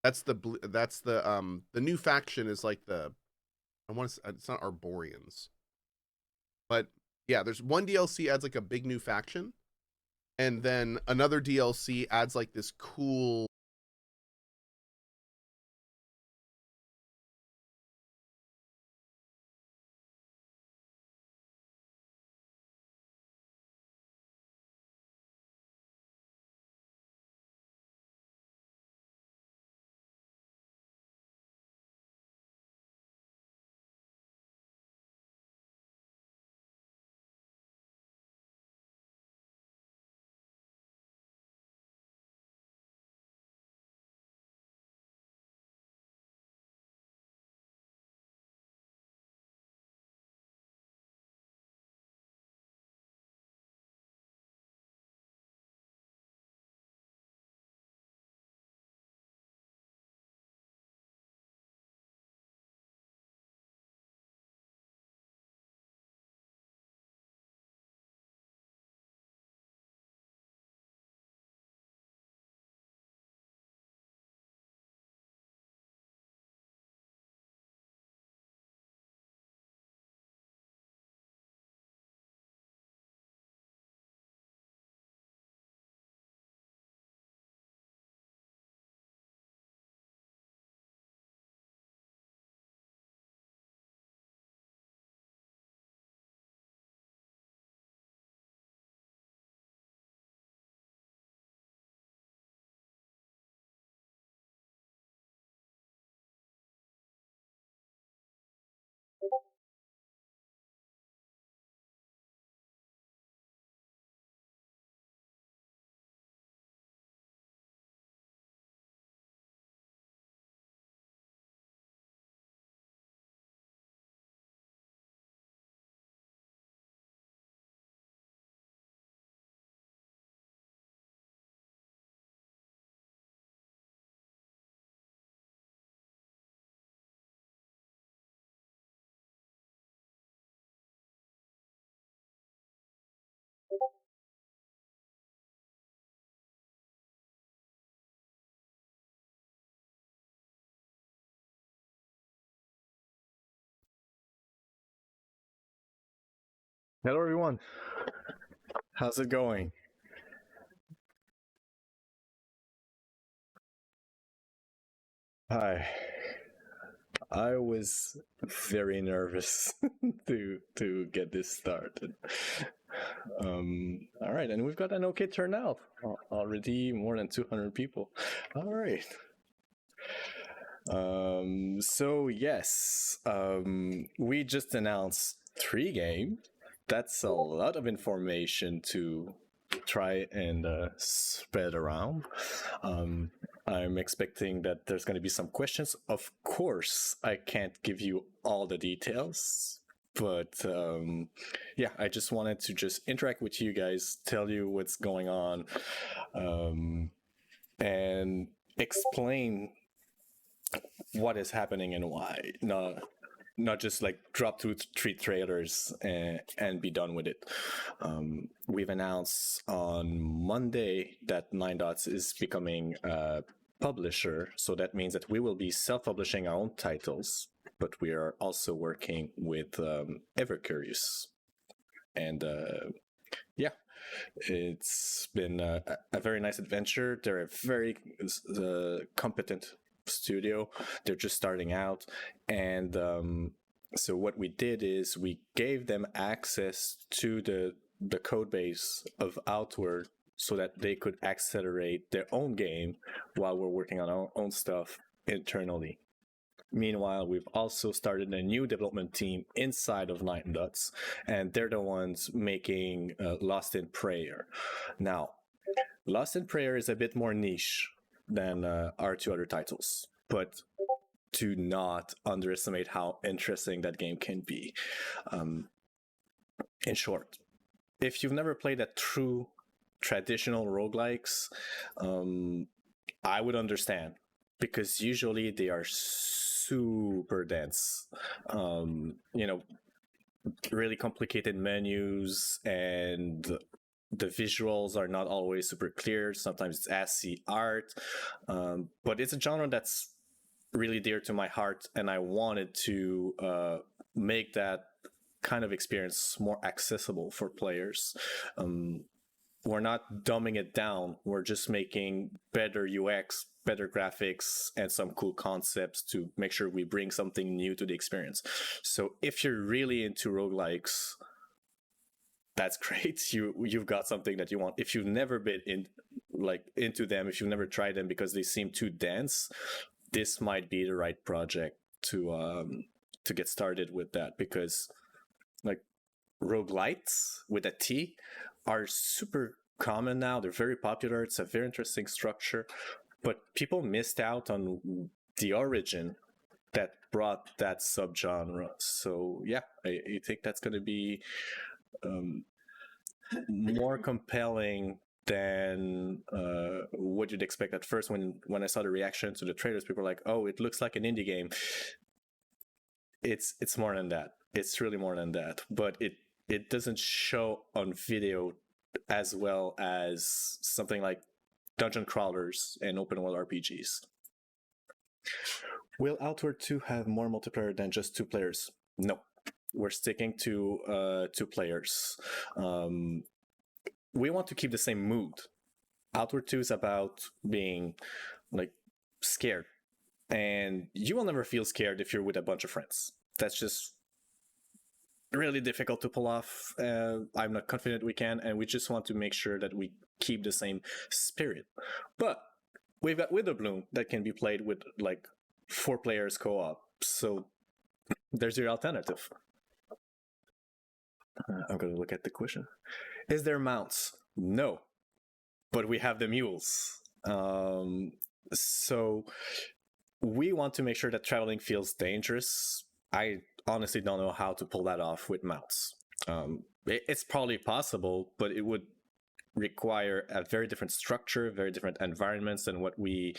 The new faction is like the I want to it's not Arborians, but yeah, there's one DLC adds like a big new faction, and then another DLC adds like this cool. Hello, everyone. How's it going? Hi. I was very nervous to get this started. All right, and we've got an okay turnout. Already more than 200 people. All right. So yes, we just announced 3 games. That's a lot of information to try and spread around. I'm expecting that there's going to be some questions. Of course, I can't give you all the details, but yeah, I just wanted to just interact with you guys, tell you what's going on, and explain what is happening and why. Not just like drop 2-3 trailers and be done with it. We've announced on Monday that Nine Dots is becoming a publisher, so that means that we will be self-publishing our own titles, but we are also working with Evercurious. And yeah, it's been a very nice adventure. They're a very competent studio. They're just starting out, and so what we did is we gave them access to the code base of Outward so that they could accelerate their own game while we're working on our own stuff internally. Meanwhile, we've also started a new development team inside of Night and Dots, and they're the ones making Lost in Prayer. Now, Lost in Prayer is a bit more niche than our 2 other titles, but do not underestimate how interesting that game can be. In short, if you've never played a true traditional roguelikes, I would understand, because usually they are super dense. You know, really complicated menus and the visuals are not always super clear. Sometimes it's assy art, but it's a genre that's really dear to my heart, and I wanted to make that kind of experience more accessible for players. We're not dumbing it down. We're just making better UX, better graphics, and some cool concepts to make sure we bring something new to the experience. So if you're really into roguelikes, that's great. You've got something that you want. If you've never been into them, if you've never tried them because they seem too dense, this might be the right project to get started with that, because like roguelites with a T are super common now. They're very popular. It's a very interesting structure, but people missed out on the origin that brought that subgenre. So yeah, I think that's going to be more compelling than what you'd expect at first. When I saw the reaction to the trailers, people were like, "Oh, it looks like an indie game." It's more than that. It's really more than that. But it doesn't show on video as well as something like dungeon crawlers and open world RPGs. Will Outward 2 have more multiplayer than just 2 players? No. We're sticking to 2 players. We want to keep the same mood. Outward 2 is about being like scared. And you will never feel scared if you're with a bunch of friends. That's just really difficult to pull off. I'm not confident we can, and we just want to make sure that we keep the same spirit. But we've got Wither Bloom that can be played with like 4 players co-op. So there's your alternative. I'm going to look at the question. Is there mounts? No, but we have the mules. So we want to make sure that traveling feels dangerous. I honestly don't know how to pull that off with mounts. It's probably possible, but it would require a very different structure, very different environments than what we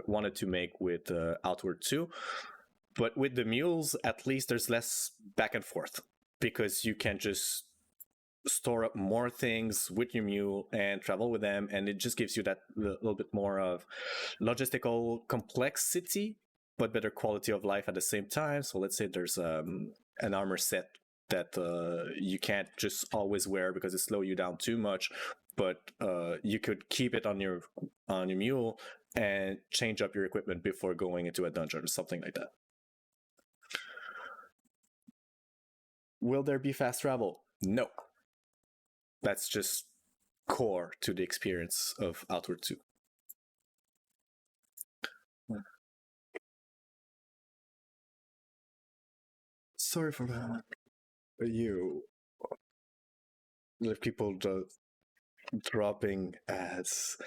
wanted to make with Outward 2. But with the mules, at least there's less back and forth, because you can just store up more things with your mule and travel with them, and it just gives you that little bit more of logistical complexity but better quality of life at the same time. So let's say there's an armor set that you can't just always wear because it slows you down too much, but you could keep it on your mule and change up your equipment before going into a dungeon or something like that. Will there be fast travel? No. That's just core to the experience of Outward 2. Sorry for that. You people dropping ads.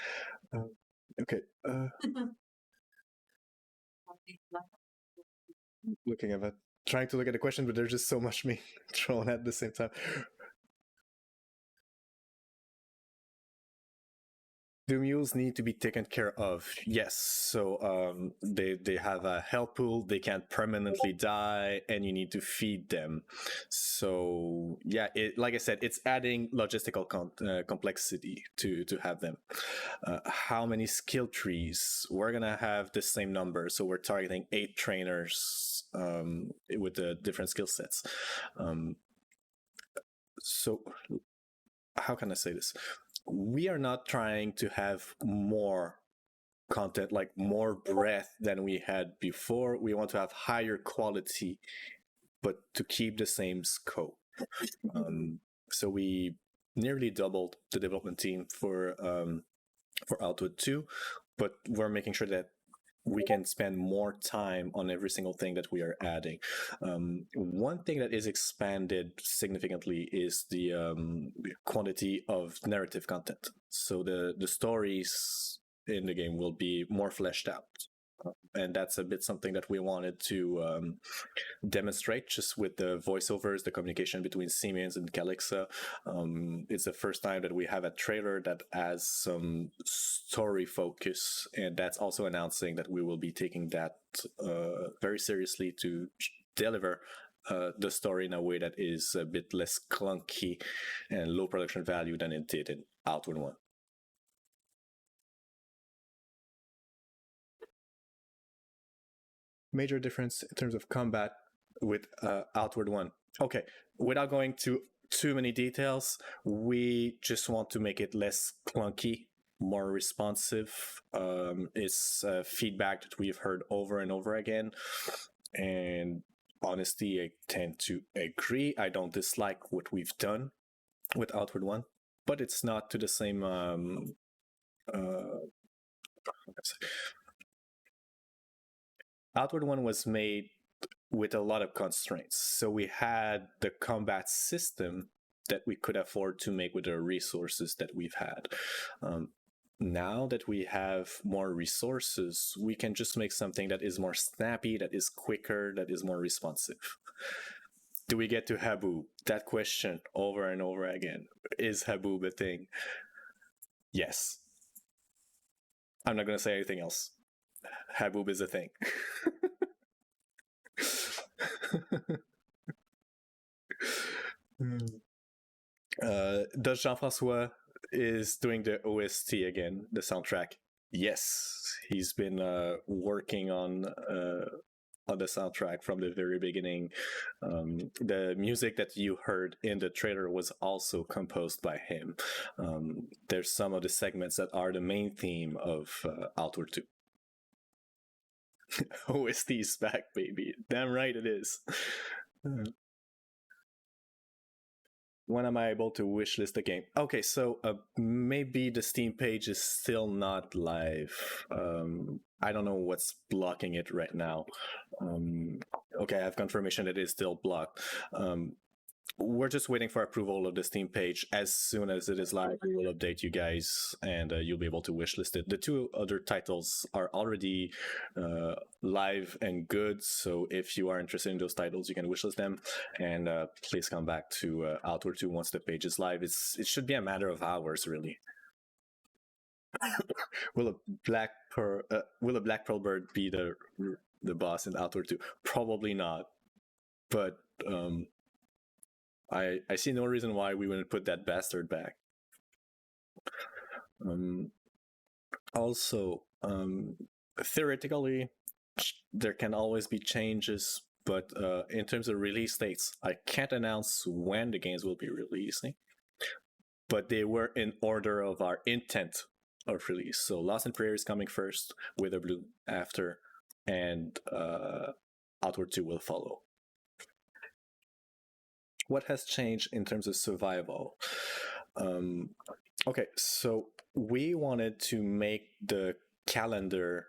Okay. Looking at that, trying to look at the question, but there's just so much being thrown at the same time. Do mules need to be taken care of? Yes. So they have a health pool. They can't permanently die, and you need to feed them. So yeah, like I said, it's adding logistical complexity to have them. How many skill trees? We're gonna have the same number, so we're targeting 8 trainers with the different skill sets. So how can I say this? We are not trying to have more content, like more breadth than we had before. We want to have higher quality, but to keep the same scope. So we nearly doubled the development team for Outward 2, but we're making sure that we can spend more time on every single thing that we are adding. One thing that is expanded significantly is the quantity of narrative content. So the stories in the game will be more fleshed out. And that's a bit something that we wanted to demonstrate just with the voiceovers, the communication between Siemens and Calixa. It's the first time that we have a trailer that has some story focus, and that's also announcing that we will be taking that very seriously to deliver the story in a way that is a bit less clunky and low production value than it did in Outward One. Major difference in terms of combat with Outward One. Okay, without going to too many details, we just want to make it less clunky, more responsive. It's feedback that we've heard over and over again, and honestly, I tend to agree. I don't dislike what we've done with Outward One, but it's not to the same Outward One was made with a lot of constraints. So we had the combat system that we could afford to make with the resources that we've had. Now that we have more resources, we can just make something that is more snappy, that is quicker, that is more responsive. Do we get to Haboob? That question over and over again. Is Haboob a thing? Yes. I'm not going to say anything else. Haboob is a thing. Does Jean-François is doing the OST again, the soundtrack? Yes, he's been working on the soundtrack from the very beginning. The music that you heard in the trailer was also composed by him. There's some of the segments that are the main theme of Outward 2. OST is back, baby. Damn right it is. When am I able to wishlist the game? Okay, so maybe the Steam page is still not live. I don't know what's blocking it right now. Okay, I have confirmation that it is still blocked. We're just waiting for approval of the Steam page. As soon as it is live, we will update you guys, and you'll be able to wishlist it. The two other titles are already live and good, so if you are interested in those titles, you can wishlist them, and please come back to Outward 2 once the page is live. It should be a matter of hours, really. Will a Black Pearl Bird be the boss in Outward 2? Probably not, but I see no reason why we wouldn't put that bastard back. Also, theoretically, there can always be changes, but in terms of release dates, I can't announce when the games will be releasing, but they were in order of our intent of release. So Lost in Prayer is coming first, Wither Blue after, and Outward 2 will follow. What has changed in terms of survival? Okay, so we wanted to make the calendar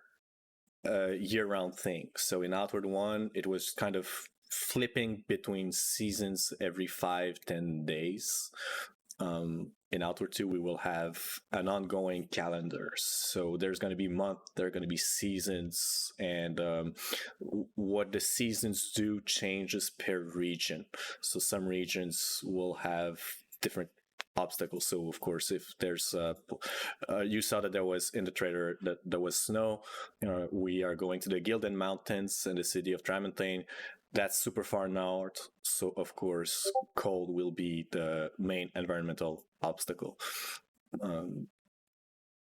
a year-round thing. So in Outward 1, it was kind of flipping between seasons every 5-10 days. In Outward 2, we will have an ongoing calendar. So there's going to be months, there are going to be seasons, and what the seasons do changes per region. So some regions will have different obstacles. So of course, if there's you saw that there was in the trailer that there was snow, we are going to the Gildan Mountains and the city of Tramontane. That's super far north, so of course cold will be the main environmental obstacle.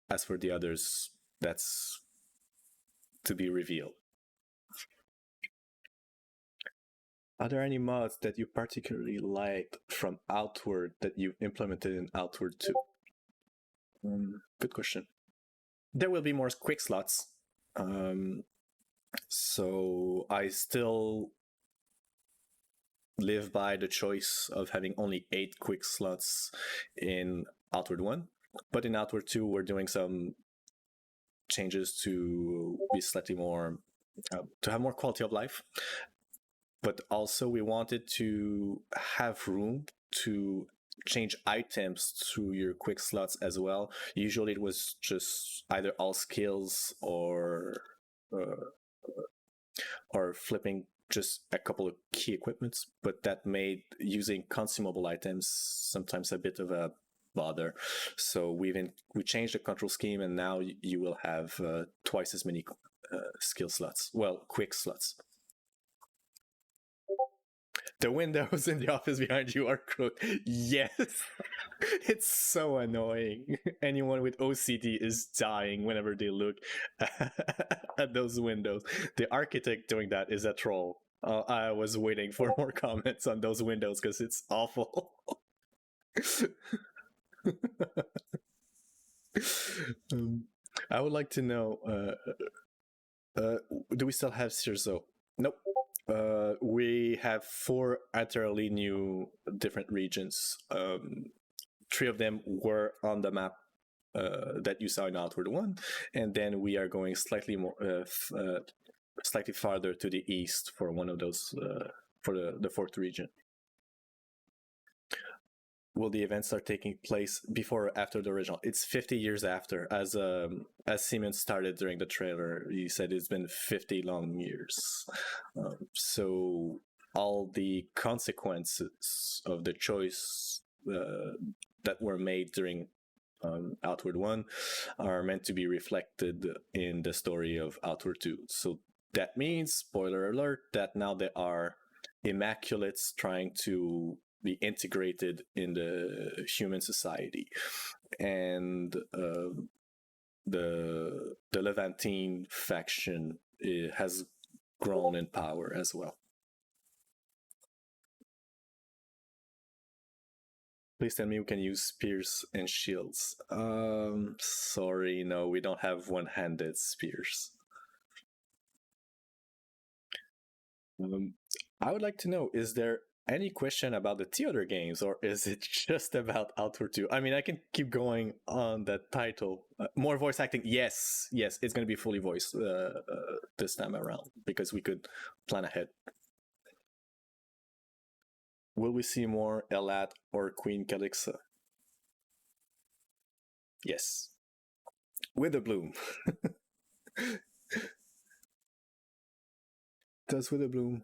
As for the others, that's to be revealed. Are there any mods that you particularly liked from Outward that you've implemented in Outward 2? Good question. There will be more quick slots. So I still live by the choice of having only 8 quick slots in Outward 1, but in Outward 2 we're doing some changes to be slightly more to have more quality of life, but also we wanted to have room to change items through your quick slots as well. Usually it was just either all skills or flipping just a couple of key equipments, but that made using consumable items sometimes a bit of a bother. So we changed the control scheme, and now you will have twice as many skill slots. Well, quick slots. The windows in the office behind you are crooked. Yes. It's so annoying. Anyone with OCD is dying whenever they look at those windows. The architect doing that is a troll. I was waiting for more comments on those windows because it's awful. I would like to know, do we still have Cirzo? Nope. We have 4 entirely new different regions. 3 of them were on the map that you saw in Outward 1, and then we are going slightly more, slightly farther to the east for one of those, for the 4th region. Will the events start taking place before or after the original? It's 50 years after. As Siemens started during the trailer, he said it's been 50 long years. So all the consequences of the choice that were made during Outward 1 are meant to be reflected in the story of Outward 2. So that means, spoiler alert, that now there are Immaculates trying to be integrated in the human society, and the Levantine faction has grown in power as well. Please tell me we can use spears and shields. Sorry, no, we don't have one-handed spears. I would like to know, is there any question about the theater games, or is it just about Outward 2? I mean, I can keep going on that title. More voice acting. Yes, it's going to be fully voiced this time around, because we could plan ahead. Will we see more Elat or Queen Calixa? Yes. Witherbloom. Does Witherbloom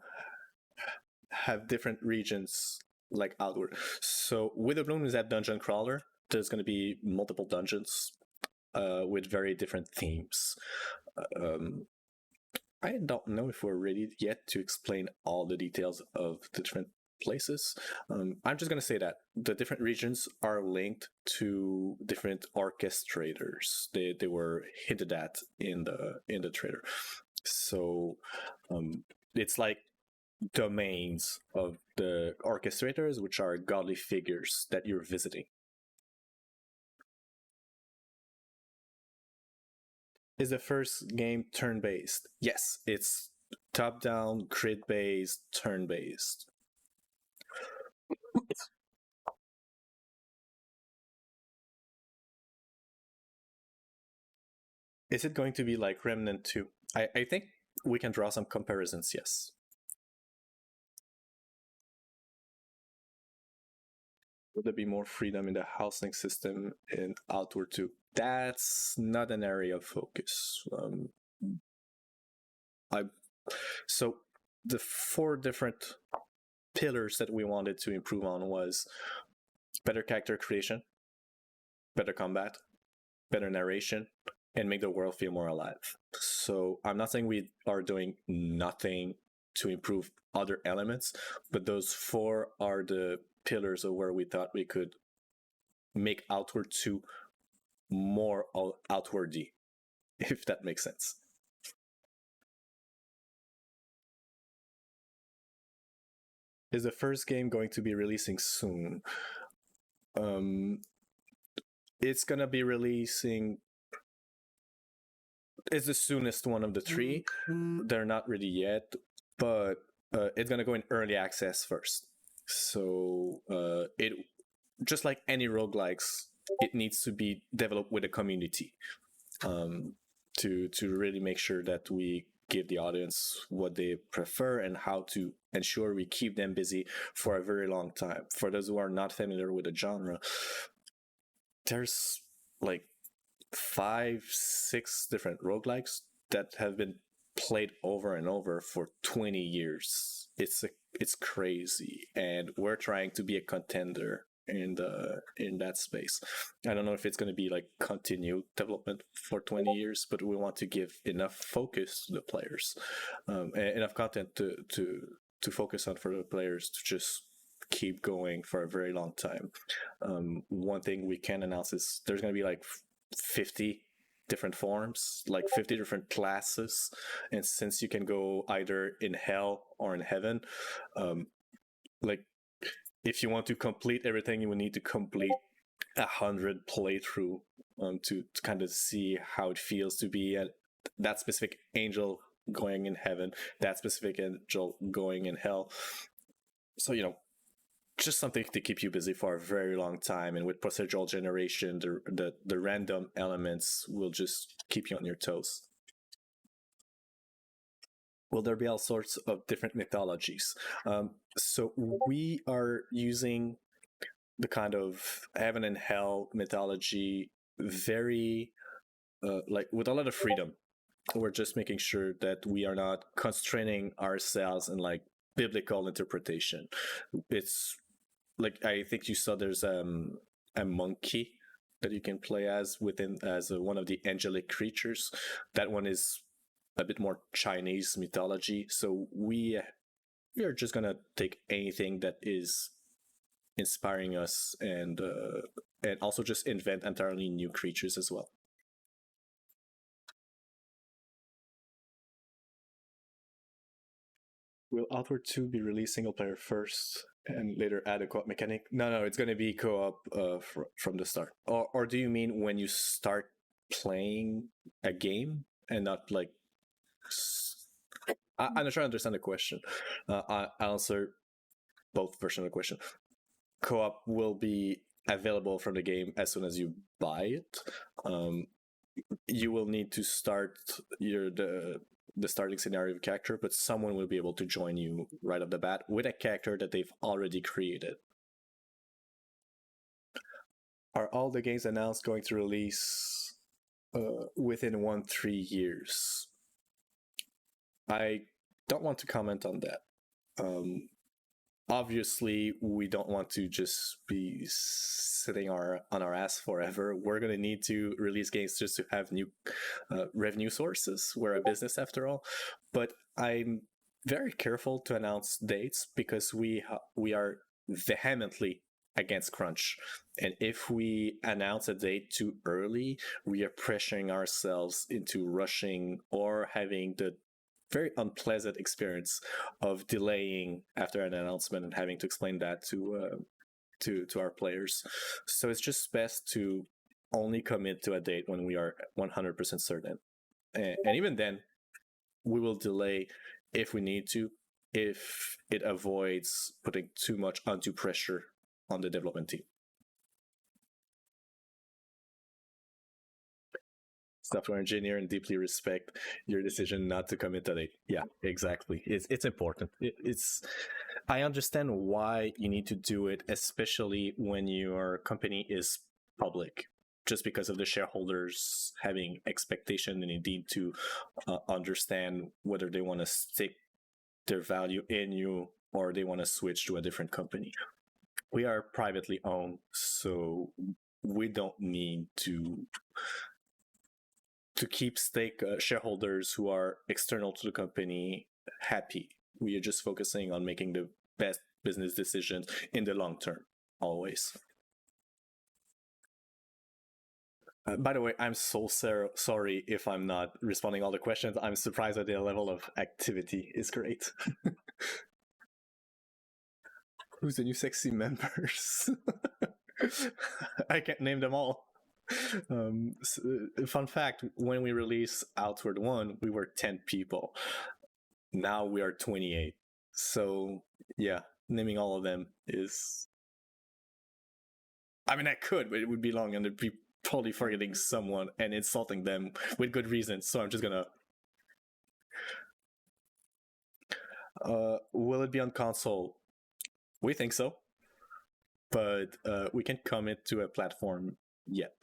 have different regions like Outward? So Witherbloom is that dungeon crawler. There's going to be multiple dungeons with very different themes. I don't know if we're ready yet to explain all the details of the different places. I'm just going to say that the different regions are linked to different orchestrators. They were hinted at in the trailer. So it's like domains of the orchestrators, which are godly figures that you're visiting. Is the first game turn-based? Yes, it's top-down, grid-based, turn-based. Is it going to be like Remnant 2? I think we can draw some comparisons, yes. Will there be more freedom in the housing system in Outward 2? That's not an area of focus. So the 4 different pillars that we wanted to improve on was better character creation, better combat, better narration, and make the world feel more alive. So I'm not saying we are doing nothing to improve other elements, but those 4 are the pillars of where we thought we could make Outward 2 more outwardy, if that makes sense. Is the first game going to be releasing soon? It's gonna be releasing. It's the soonest one of the 3. They're not ready yet, but it's gonna go in early access first. So it, just like any roguelikes, it needs to be developed with a community to really make sure that we give the audience what they prefer and how to ensure we keep them busy for a very long time. For those who are not familiar with the genre, there's like 5-6 different roguelikes that have been played over and over for 20 years. It's crazy, and we're trying to be a contender in that space. I don't know if it's going to be like continued development for 20 years, but we want to give enough focus to the players, enough content to focus on for the players to just keep going for a very long time. One thing we can announce is there's going to be like 50 different forms, like 50 different classes, and since you can go either in hell or in heaven, like if you want to complete everything, you will need to complete 100 playthrough to kind of see how it feels to be at that specific angel going in heaven, that specific angel going in hell. So just something to keep you busy for a very long time. And with procedural generation, the random elements will just keep you on your toes. Will there be all sorts of different mythologies? So we are using the kind of heaven and hell mythology very like with a lot of freedom. We're just making sure that we are not constraining ourselves in like biblical interpretation. It's like, I think you saw there's a monkey that you can play as one of the angelic creatures. That one is a bit more Chinese mythology. So we are just gonna take anything that is inspiring us and also just invent entirely new creatures as well. Will Outward 2 be released single player first and later add a co-op mechanic? No, it's going to be co-op from the start. Or do you mean when you start playing a game and not like... I'm not sure I understand the question. I'll answer both versions of the question. Co-op will be available from the game as soon as you buy it. You will need to start the starting scenario of a character, but someone will be able to join you right off the bat with a character that they've already created. Are all the games announced going to release within 1-3 years? I don't want to comment on that. Obviously, we don't want to just be sitting on our ass forever. We're going to need to release games just to have new revenue sources. We're a business after all. But I'm very careful to announce dates because we are vehemently against crunch. And if we announce a date too early, we are pressuring ourselves into rushing or having the very unpleasant experience of delaying after an announcement and having to explain that to our players. So it's just best to only commit to a date when we are 100% certain. And even then, we will delay if we need to, if it avoids putting too much undue pressure on the development team. Software engineer and deeply respect your decision not to commit to date. Yeah, exactly. It's important. I understand why you need to do it, especially when your company is public, just because of the shareholders having expectation and a need to understand whether they want to stick their value in you or they want to switch to a different company. We are privately owned, so we don't need to keep shareholders who are external to the company happy. We are just focusing on making the best business decisions in the long term, always. By the way, I'm so sorry if I'm not responding all the questions. I'm surprised at the level of activity. It's great. Who's the new sexy members? I can't name them all. Fun fact, when we released Outward 1, we were 10 people. Now we are 28. So yeah, naming all of them is... I mean, I could, but it would be long and I'd be totally forgetting someone and insulting them with good reason. So I'm just gonna... will it be on console? We think so. But we can't commit to a platform yet.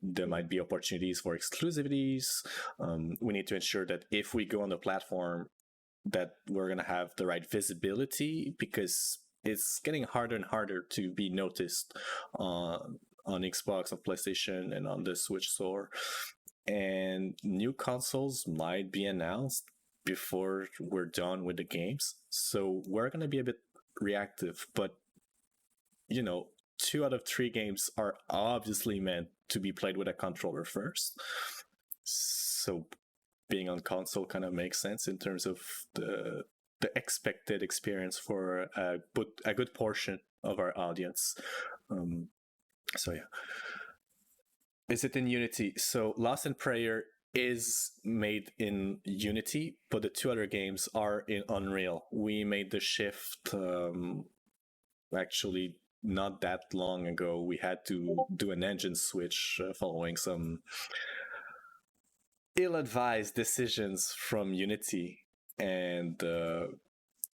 There might be opportunities for exclusivities. We need to ensure that if we go on the platform, that we're going to have the right visibility, because it's getting harder and harder to be noticed on Xbox, on PlayStation, and on the Switch store. And new consoles might be announced before we're done with the games. So we're going to be a bit reactive, but 2 out of 3 games are obviously meant to be played with a controller first. So being on console kind of makes sense in terms of the expected experience for a good portion of our audience. So yeah. Is it in Unity? So Lost in Prayer is made in Unity, but the 2 other games are in Unreal. We made the shift actually not that long ago. We had to do an engine switch following some ill-advised decisions from Unity, and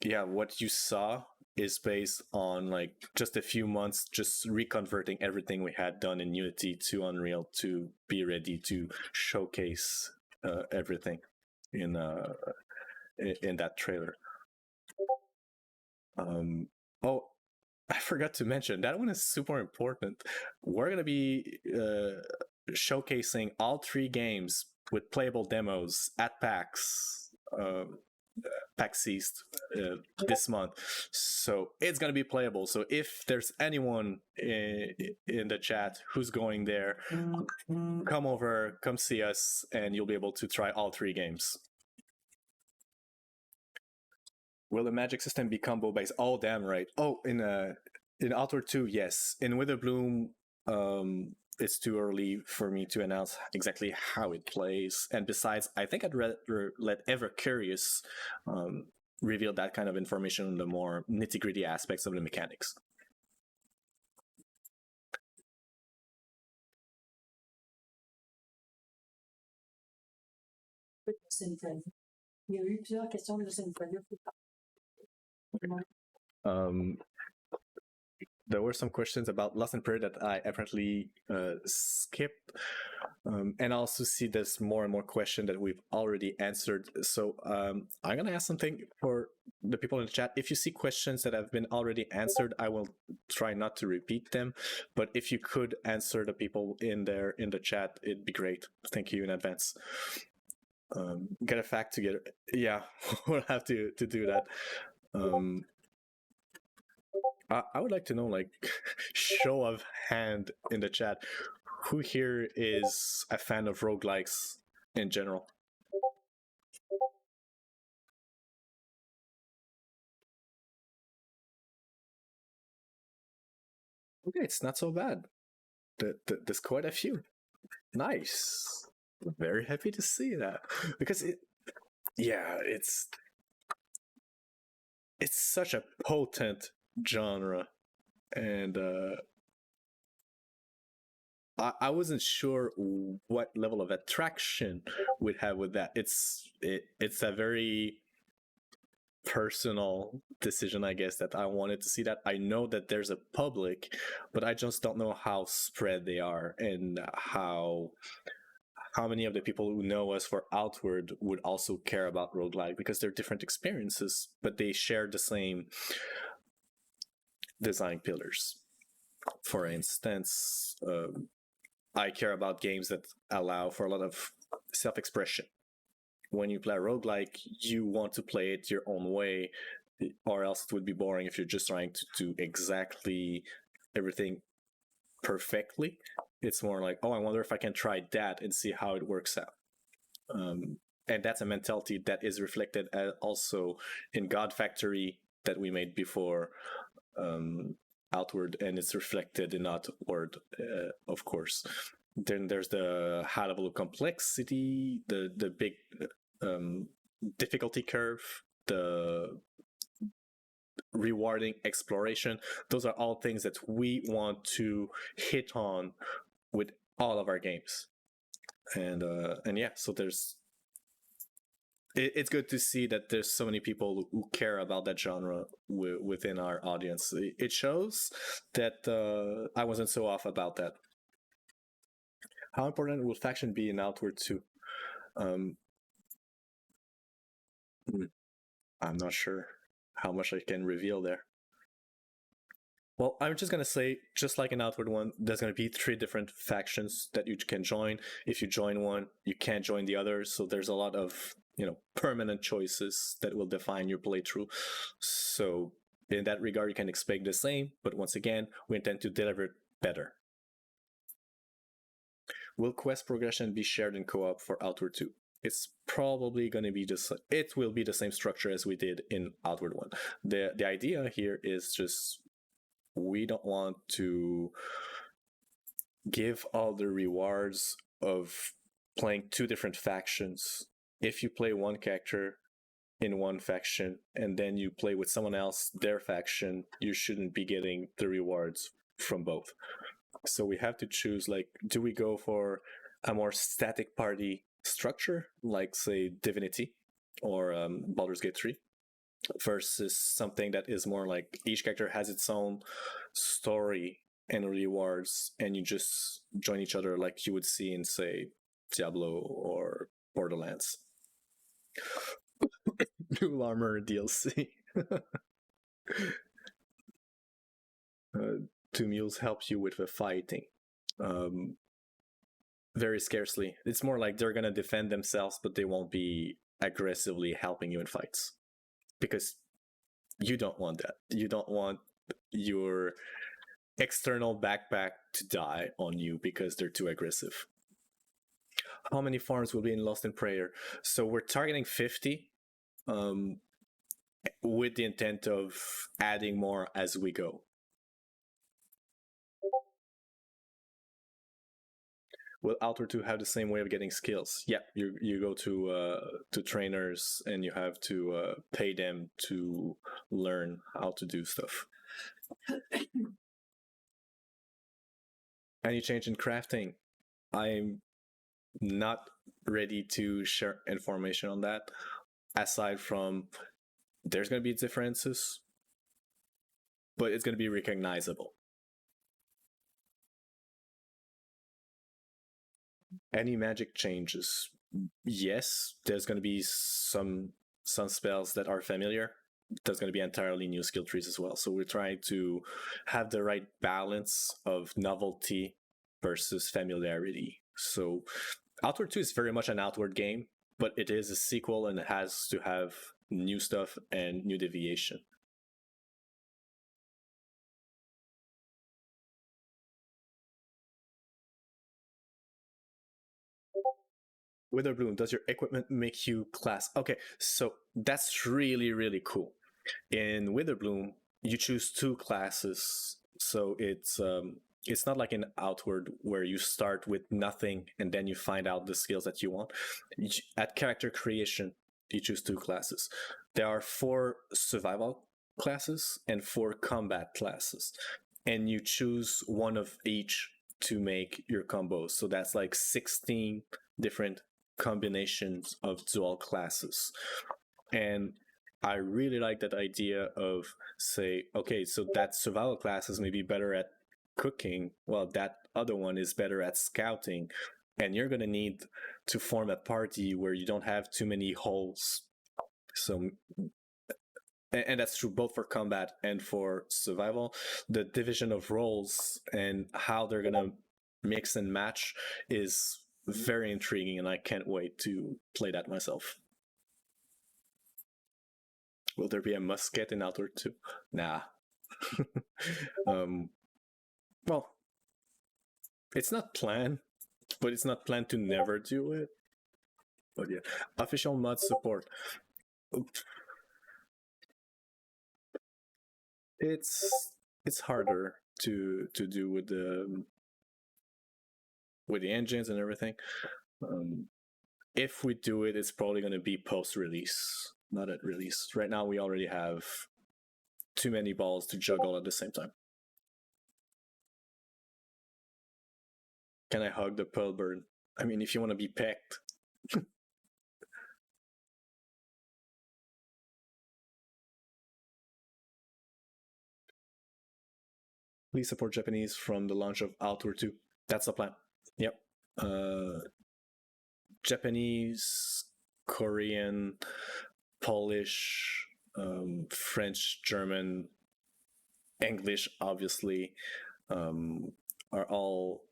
what you saw is based on like just a few months just reconverting everything we had done in Unity to Unreal to be ready to showcase everything in that trailer. Oh, I forgot to mention that one is super important. We're gonna be showcasing all 3 games with playable demos at PAX East this month, so it's gonna be playable. So if there's anyone in the chat who's going there, come over, come see us, and you'll be able to try all 3 games. Will the magic system be combo based? Oh, damn right. Oh, in Outward 2, yes. In Witherbloom, it's too early for me to announce exactly how it plays. And besides, I think I'd rather let Ever Curious reveal that kind of information on the more nitty-gritty aspects of the mechanics. Il y a eu plusieurs questions de Sinfonia. There were some questions about Lost in Prayer that I apparently skipped. And I also see there's more and more questions that we've already answered. So I'm going to ask something for the people in the chat. If you see questions that have been already answered, I will try not to repeat them. But if you could answer the people in the chat, it'd be great. Thank you in advance. Get a fact together. Yeah, we'll have to do that. I would like to know, like, show of hand in the chat, who here is a fan of roguelikes in general? Okay, it's not so bad. There's quite a few. Nice. Very happy to see that, because it's such a potent genre, and I wasn't sure what level of attraction we'd have with that. It's a very personal decision, I guess, that I wanted to see that. I know that there's a public, but I just don't know how spread they are, and how many of the people who know us for Outward would also care about roguelike, because they're different experiences, but they share the same design pillars. For instance, I care about games that allow for a lot of self-expression. When you play a roguelike, you want to play it your own way, or else it would be boring if you're just trying to do exactly everything perfectly. It's more like, oh, I wonder if I can try that and see how it works out. And that's a mentality that is reflected also in God Factory that we made before Outward, and it's reflected in Outward, of course. Then there's the high level of complexity, the big difficulty curve, the rewarding exploration. Those are all things that we want to hit on with all of our games. And yeah, so it's good to see that there's so many people who care about that genre within our audience. It shows that I wasn't so off about that. How important will faction be in Outward 2? I'm not sure how much I can reveal there. Well, I'm just going to say, just like in Outward 1, there's going to be 3 different factions that you can join. If you join one, you can't join the others. So there's a lot of permanent choices that will define your playthrough. So in that regard, you can expect the same, but once again, we intend to deliver it better. Will quest progression be shared in co-op for Outward 2? It's probably going to be it will be the same structure as we did in Outward 1. The idea here is just we don't want to give all the rewards of playing two different factions. If you play one character in one faction and then you play with someone else, their faction, you shouldn't be getting the rewards from both. So we have to choose, like, do we go for a more static party structure, like, say, Divinity or Baldur's Gate 3, versus something that is more like each character has its own story and rewards, and you just join each other like you would see in, say, Diablo or Borderlands. New armor DLC. Two mules help you with the fighting. Very scarcely. It's more like they're gonna defend themselves, but they won't be aggressively helping you in fights. Because you don't want that. You don't want your external backpack to die on you because they're too aggressive. How many farms will be in Lost in Prayer? So we're targeting 50, with the intent of adding more as we go. Will Outer 2 have the same way of getting skills? Yeah, you go to trainers and you have to pay them to learn how to do stuff. Any change in crafting? I'm not ready to share information on that, aside from there's going to be differences, but it's going to be recognizable. Any magic changes? Yes, there's going to be some spells that are familiar. There's going to be entirely new skill trees as well. So we're trying to have the right balance of novelty versus familiarity. So Outward 2 is very much an outward game, but it is a sequel and it has to have new stuff and new deviation. Witherbloom, does your equipment make you class? Okay, so that's really, really cool. In Witherbloom, you choose two classes, so it's not like in Outward where you start with nothing and then you find out the skills that you want. At character creation, you choose two classes. There are 4 survival classes and 4 combat classes, and you choose one of each to make your combos. So that's like 16 different combinations of dual classes. And I really like that idea of, say, okay, so that survival class is maybe better at cooking, while that other one is better at scouting, and you're going to need to form a party where you don't have too many holes. So, and that's true both for combat and for survival. The division of roles and how they're going to mix and match is very intriguing, and I can't wait to play that myself. Will there be a musket in Outward 2? Nah. Well, it's not planned, but it's not planned to never do it. But yeah, official mod support. It's harder to do with the engines and everything. If we do it, it's probably going to be post-release, not at release. Right now, we already have too many balls to juggle at the same time. Can I hug the pearl bird? I mean, if you want to be pecked. Please support Japanese from the launch of Outward 2. That's the plan. Yep. Japanese, Korean, Polish, French, German, English, obviously, are all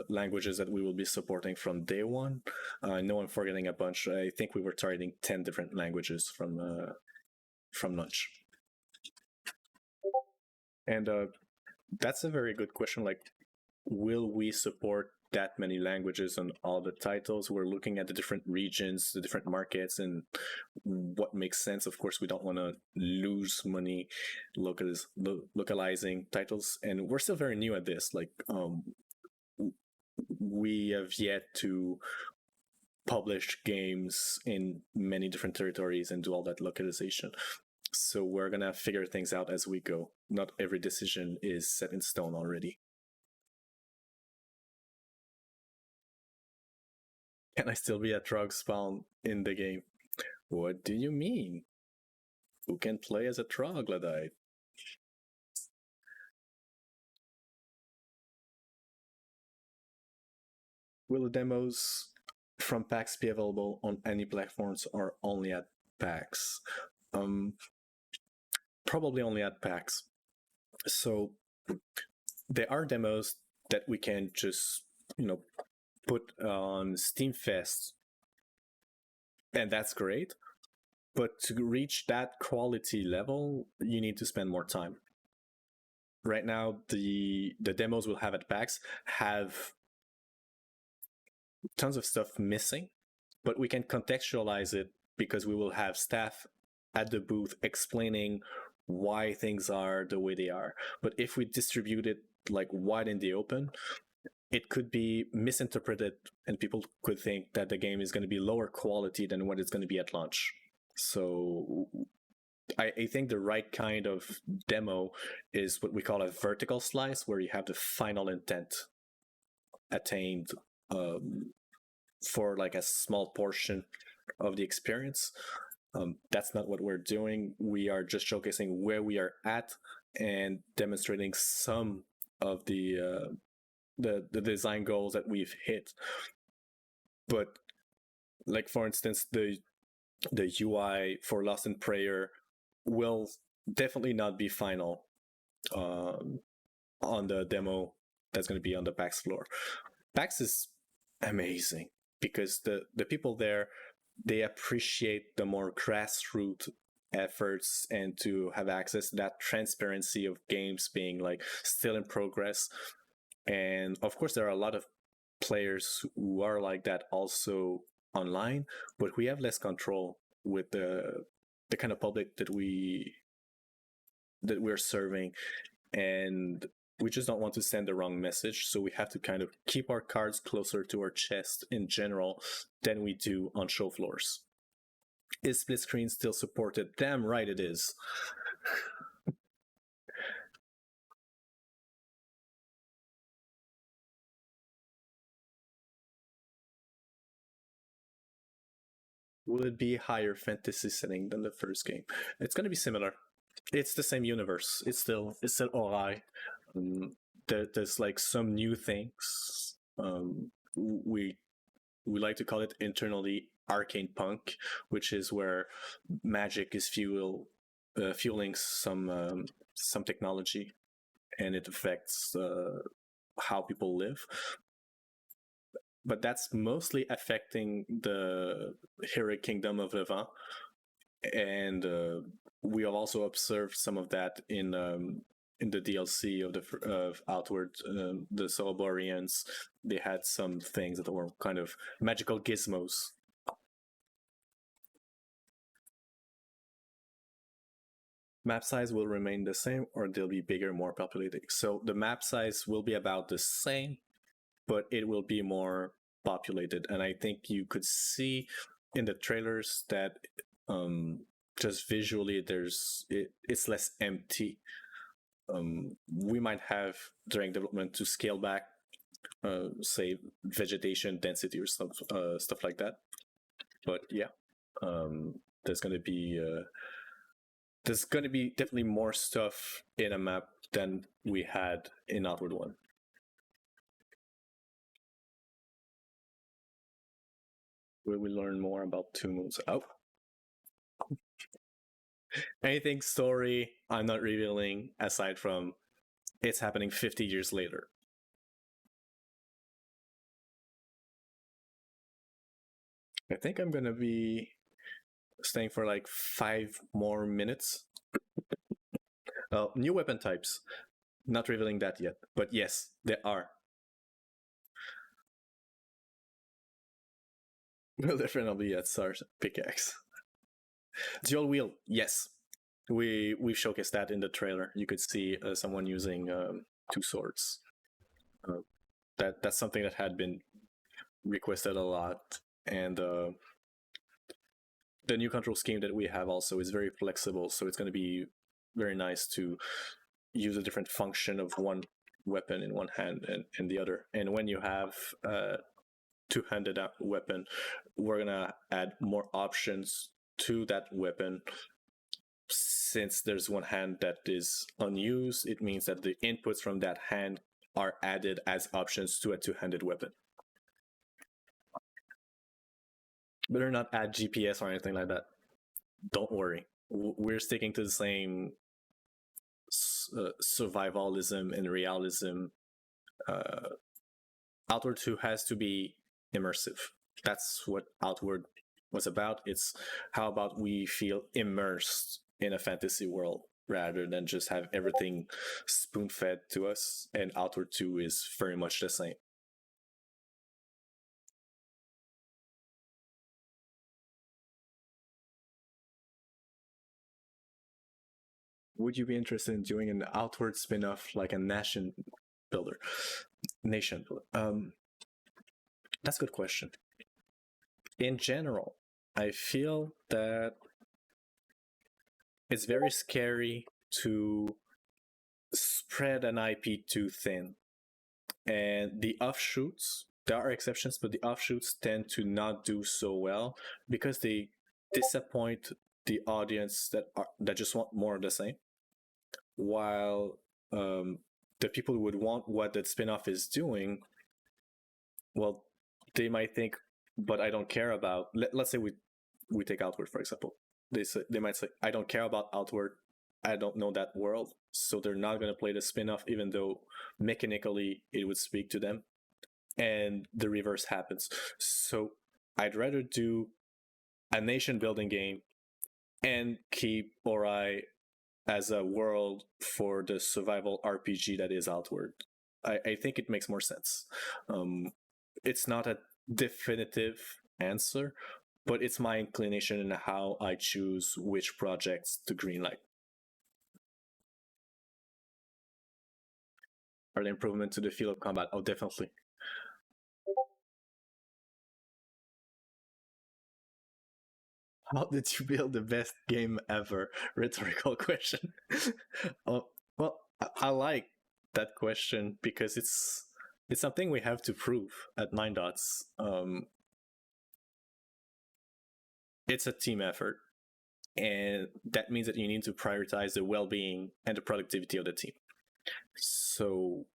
languages that we will be supporting from day one. I know I'm forgetting a bunch. I think we were targeting 10 different languages from launch. And that's a very good question. Like, will we support that many languages on all the titles? We're looking at the different regions, the different markets, and what makes sense. Of course, we don't want to lose money localizing titles, and we're still very new at this. Like, we have yet to publish games in many different territories and do all that localization. So we're gonna figure things out as we go. Not every decision is set in stone already. Can I still be a Trog spawn in the game? What do you mean? Who can play as a troglodyte? Will the demos from PAX be available on any platforms or only at PAX? Probably only at PAX. So there are demos that we can just, put on Steam Fest, and that's great. But to reach that quality level, you need to spend more time. Right now, the demos we'll have at PAX have tons of stuff missing, but we can contextualize it because we will have staff at the booth explaining why things are the way they are. But if we distribute it like wide in the open, it could be misinterpreted and people could think that the game is going to be lower quality than what it's going to be at launch. So I think the right kind of demo is what we call a vertical slice, where you have the final intent attained for like a small portion of the experience. That's not what we're doing. We are just showcasing where we are at and demonstrating some of the design goals that we've hit. But like, for instance, the UI for Lost in Prayer will definitely not be final on the demo that's going to be on the PAX floor. PAX is amazing because the people there, they appreciate the more grassroots efforts and to have access to that transparency of games being like still in progress. And of course, there are a lot of players who are like that also online, but we have less control with the kind of public that we're serving, and we just don't want to send the wrong message. So we have to kind of keep our cards closer to our chest in general than we do on show floors. Is split screen still supported? Damn right it is. Will it be higher fantasy setting than the first game? It's going to be similar. It's the same universe. It's still Ori. There's like some new things. We like to call it internally arcane punk, which is where magic is fueling some technology, and it affects how people live. But that's mostly affecting the heroic kingdom of Levant, and we have also observed some of that in the DLC of Outward. The Soroborians, they had some things that were kind of magical gizmos. Map size will remain the same, or they'll be bigger, more populated. So the map size will be about the same, but it will be more populated. And I think you could see in the trailers that just visually it's less empty. We might have during development to scale back, say, vegetation density or stuff like that. But yeah, there's gonna be definitely more stuff in a map than we had in Outward One. Will we learn more about Two Moons? Oh. Anything story I'm not revealing aside from it's happening 50 years later. I think I'm gonna be staying for like 5 more minutes. New weapon types. Not revealing that yet, but yes, there are. We'll definitely at SARS pickaxe. Dual wield, yes. We've showcased that in the trailer. You could see someone using 2 swords. That's something that had been requested a lot, and the new control scheme that we have also is very flexible, so it's going to be very nice to use a different function of one weapon in one hand and the other. And when you have a two-handed weapon, we're going to add more options to that weapon. Since there's one hand that is unused, it means that the inputs from that hand are added as options to a two-handed weapon. Better not add GPS or anything like that. Don't worry. We're sticking to the same survivalism and realism. Outward 2 has to be immersive. That's what Outward was about. It's how about we feel immersed in a fantasy world rather than just have everything spoon-fed to us, and Outward 2 is very much the same. Would you be interested in doing an Outward spin-off like a nation builder? That's a good question. In general, I feel that it's very scary to spread an IP too thin. And the offshoots, there are exceptions, but the offshoots tend to not do so well because they disappoint the audience that just want more of the same. While the people who would want what that spin-off is doing, well, they might think, but I don't care about, let's say we take Outward, for example. They might say, I don't care about Outward, I don't know that world, so they're not going to play the spin-off, even though mechanically it would speak to them. And the reverse happens. So I'd rather do a nation building game and keep Ori as a world for the survival RPG that is Outward. I think it makes more sense. It's not a definitive answer, but it's my inclination in how I choose which projects to greenlight. Are there improvements to the feel of combat? Oh, definitely. How did you build the best game ever? Rhetorical question. Well, I like that question because it's something we have to prove at 9 Dots. It's a team effort, and that means that you need to prioritize the well-being and the productivity of the team. So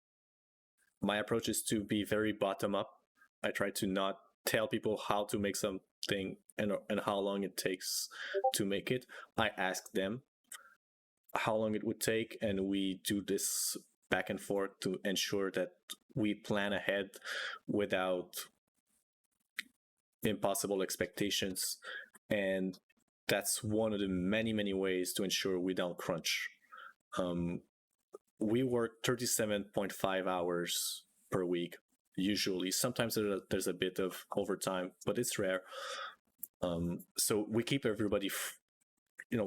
my approach is to be very bottom-up. I try to not tell people how to make something and how long it takes to make it. I ask them how long it would take, and we do this back and forth to ensure that we plan ahead without impossible expectations. And that's one of the many ways to ensure we don't crunch. We work 37.5 hours per week usually. Sometimes there's a bit of overtime, but it's rare. So we keep everybody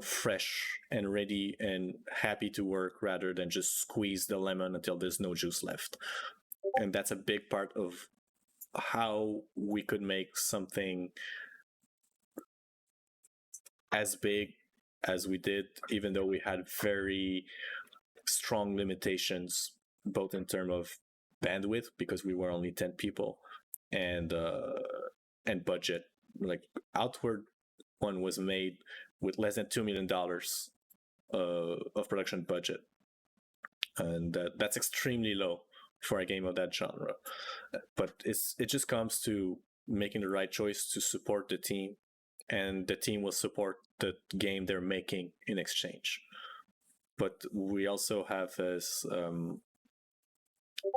fresh and ready and happy to work rather than just squeeze the lemon until there's no juice left. And that's a big part of how we could make something as big as we did, even though we had very strong limitations, both in terms of bandwidth, because we were only 10 people, and budget. Like Outward one was made with less than $2 million of production budget, and that's extremely low for a game of that genre. But it just comes to making the right choice to support the team, and the team will support the game they're making in exchange. But we also have this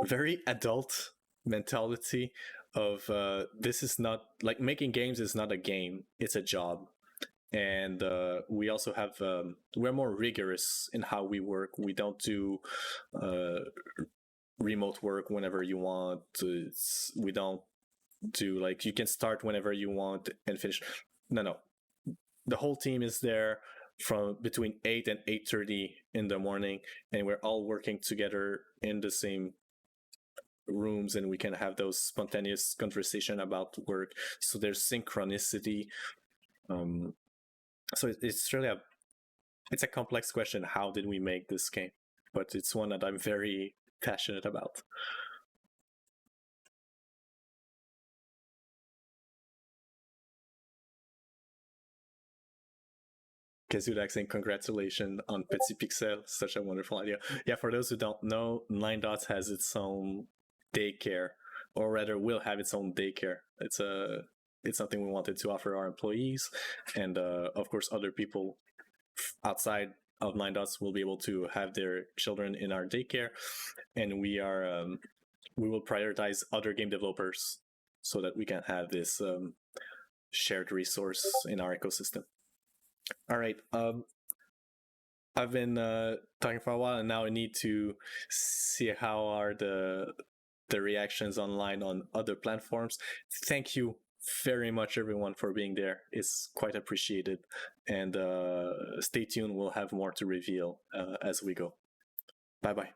very adult mentality of this is not like making games is not a game, it's a job. And we also have we're more rigorous in how we work. We don't do remote work whenever you want. We don't do like you can start whenever you want and finish. No, the whole team is there from between 8 and 8:30 in the morning, and we're all working together in the same rooms, and we can have those spontaneous conversation about work. So there's synchronicity. So it's really it's a complex question. How did we make this game? But it's one that I'm very passionate about. Kazudak saying congratulations on Petit Pixel, such a wonderful idea. Yeah, for those who don't know, Nine Dots has its own daycare, or rather will have its own daycare. It's something we wanted to offer our employees, and of course other people outside of Nine Dots will be able to have their children in our daycare, and we will prioritize other game developers so that we can have this shared resource in our ecosystem. All right. I've been talking for a while, and now I need to see how are the reactions online on other platforms. Thank you very much, everyone, for being there. It's quite appreciated. And stay tuned. We'll have more to reveal as we go. Bye-bye.